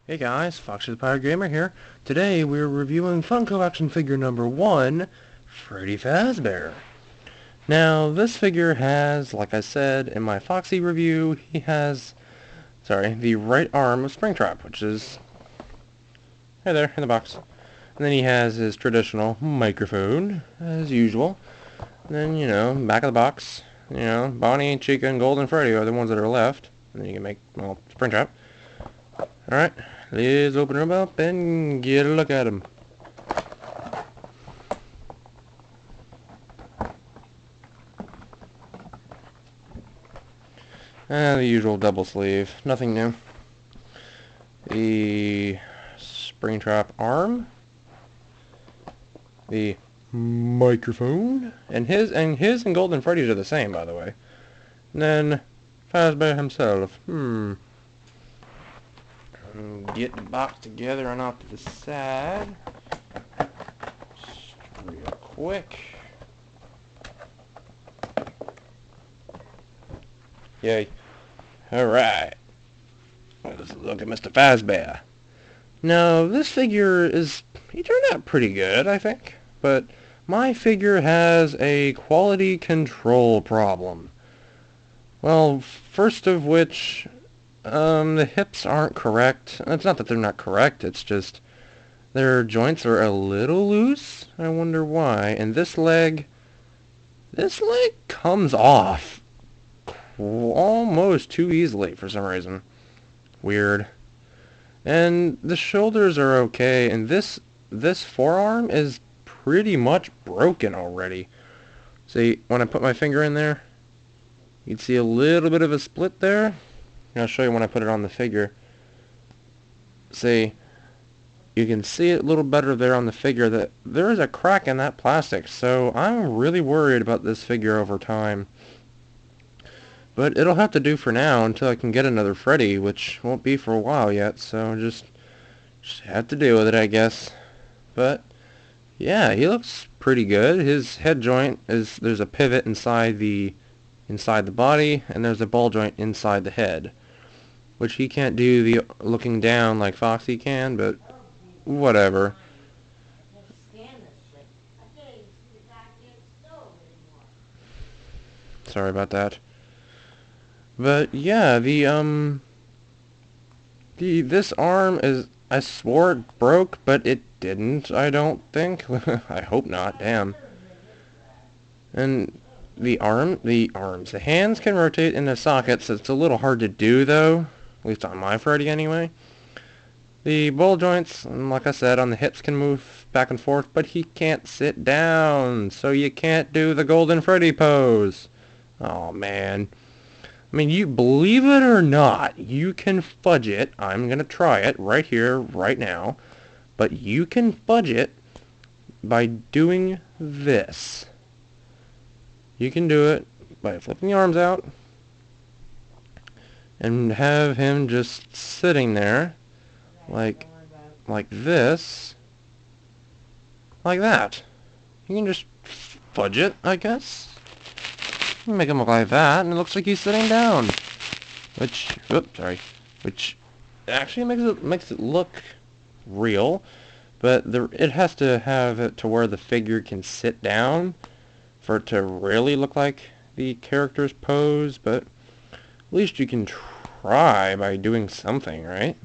Hey guys, Foxy the Pirate Gamer here. Today we're reviewing Funko action figure number 1, Freddy Fazbear. Now this figure has, like I said in my Foxy review, he has, the right arm of Springtrap, which is right there in the box. And then he has his traditional microphone, as usual. And then, back of the box, Bonnie, Chica, and Gold and Freddy are the ones that are left. And then you can make, well, Springtrap. Alright, let's open him up and get a look at him. The usual double sleeve, nothing new. The Springtrap arm. The microphone. And his and Gold and Freddy's are the same, by the way. And then Fazbear himself. Get the box together and off to the side. Just real quick. Yay. Alright. Let's look at Mr. Fazbear. Now, this figure he turned out pretty good, I think. But my figure has a quality control problem. Well, first of which, the hips aren't correct. It's not that they're not correct, it's just their joints are a little loose. I wonder why. And this leg comes off almost too easily for some reason. Weird. And the shoulders are okay, and this forearm is pretty much broken already. See, when I put my finger in there, you'd see a little bit of a split there. And I'll show you when I put it on the figure. See, you can see it a little better there on the figure that there is a crack in that plastic, so I'm really worried about this figure over time. But it'll have to do for now until I can get another Freddy, which won't be for a while yet, so just have to deal with it, I guess. But yeah, he looks pretty good. His head joint there's a pivot inside the body, and there's a ball joint inside the head, which he can't do the looking down like Foxy can, but whatever. Sorry about that. But yeah, this arm I swore it broke, but it didn't, I don't think. I hope not, damn. And the hands can rotate in the sockets. It's a little hard to do though, at least on my Freddy anyway. The ball joints, like I said, on the hips can move back and forth, but he can't sit down, so you can't do the Golden Freddy pose. Oh man. I mean, you believe it or not, you can fudge it. I'm going to try it right here, right now. But you can fudge it by doing this. You can do it by flipping the arms out and have him just sitting there like this, like that. You can just fudge it, I guess. Make him look like that, and it looks like he's sitting down. Which actually makes it look real, but it has to have it to where the figure can sit down for it to really look like the character's pose. But at least you can try by doing something, right?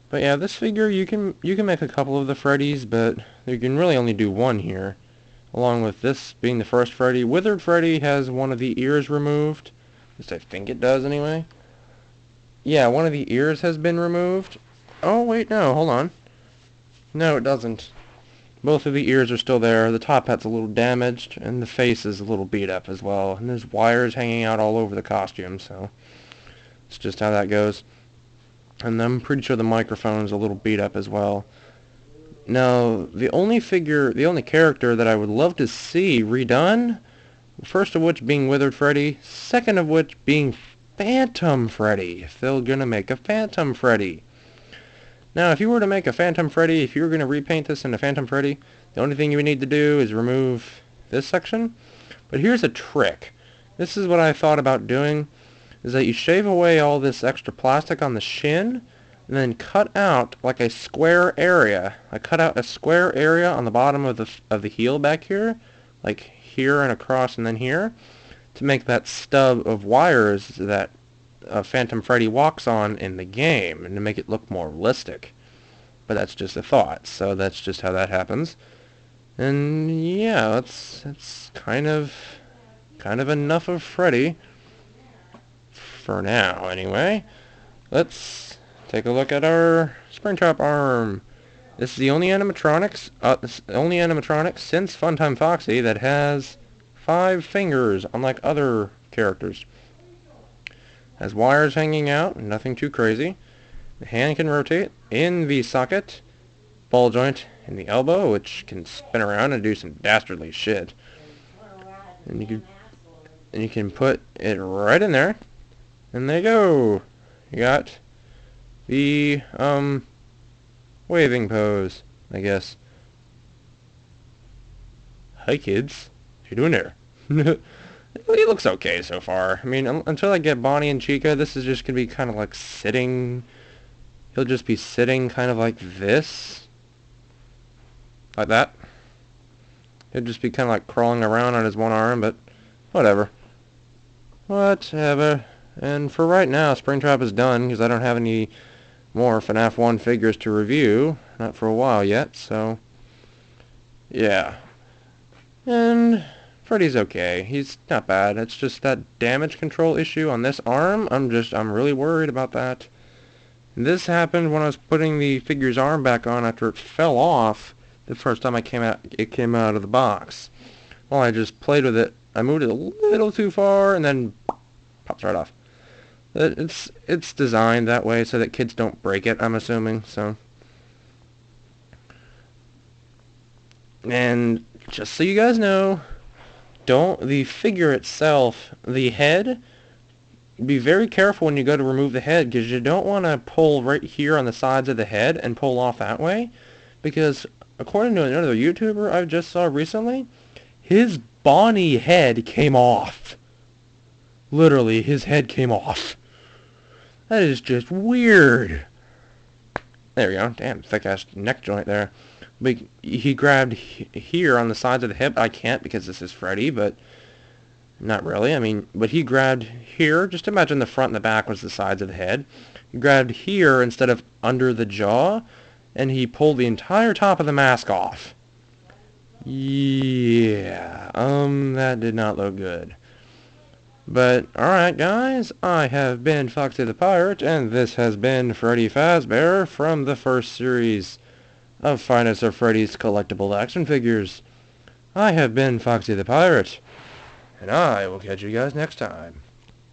But yeah, this figure you can make a couple of the Freddys, but you can really only do one here. Along with this being the first Freddy. Withered Freddy has one of the ears removed. At least I think it does anyway. Yeah, one of the ears has been removed. Oh, wait, no, hold on. No, it doesn't. Both of the ears are still there. The top hat's a little damaged, and the face is a little beat up as well. And there's wires hanging out all over the costume, so it's just how that goes. And I'm pretty sure the microphone's a little beat up as well. Now, the only character that I would love to see redone, first of which being Withered Freddy, second of which being Phantom Freddy, if they're going to make a Phantom Freddy. Now, if you were to make a Phantom Freddy, if you were going to repaint this into Phantom Freddy, the only thing you would need to do is remove this section. But here's a trick. This is what I thought about doing, is that you shave away all this extra plastic on the shin, and then cut out like a square area. I cut out a square area on the bottom of the heel back here, like here and across and then here, to make that stub of wires that Phantom Freddy walks on in the game, and to make it look more realistic. But that's just a thought, so that's just how that happens. And yeah, that's kind of enough of Freddy for now, anyway. Let's take a look at our Springtrap arm. This is the only animatronic since Funtime Foxy that has 5 fingers, unlike other characters. Has wires hanging out, nothing too crazy. The hand can rotate in the socket. Ball joint in the elbow, which can spin around and do some dastardly shit. And you can put it right in there. And there you go. You got the waving pose, I guess. Hi kids. What you doing there? It looks okay so far. I mean, until I get Bonnie and Chica, this is just going to be kind of like sitting. He'll just be sitting kind of like this. Like that. He'll just be kind of like crawling around on his one arm, but whatever. Whatever. And for right now, Springtrap is done, because I don't have any more FNAF 1 figures to review. Not for a while yet, so yeah. And Freddy's okay. He's not bad. It's just that damage control issue on this arm. I'm really worried about that. And this happened when I was putting the figure's arm back on after it fell off the first time it came out of the box. Well, I just played with it. I moved it a little too far and then pops right off. It's designed that way so that kids don't break it, I'm assuming, so. And just so you guys know, the figure itself, the head, be very careful when you go to remove the head, because you don't want to pull right here on the sides of the head and pull off that way, because according to another YouTuber I just saw recently, his Bonnie head came off. Literally, his head came off. That is just weird. There we go. Damn, thick-ass neck joint there. But he grabbed here on the sides of the hip. I can't because this is Freddy, but not really. I mean, but he grabbed here. Just imagine the front and the back was the sides of the head. He grabbed here instead of under the jaw, and he pulled the entire top of the mask off. Yeah, that did not look good. But, alright guys, I have been Foxy the Pirate, and this has been Freddy Fazbear from the first series of Finest of Freddy's collectible action figures. I have been Foxy the Pirate, and I will catch you guys next time.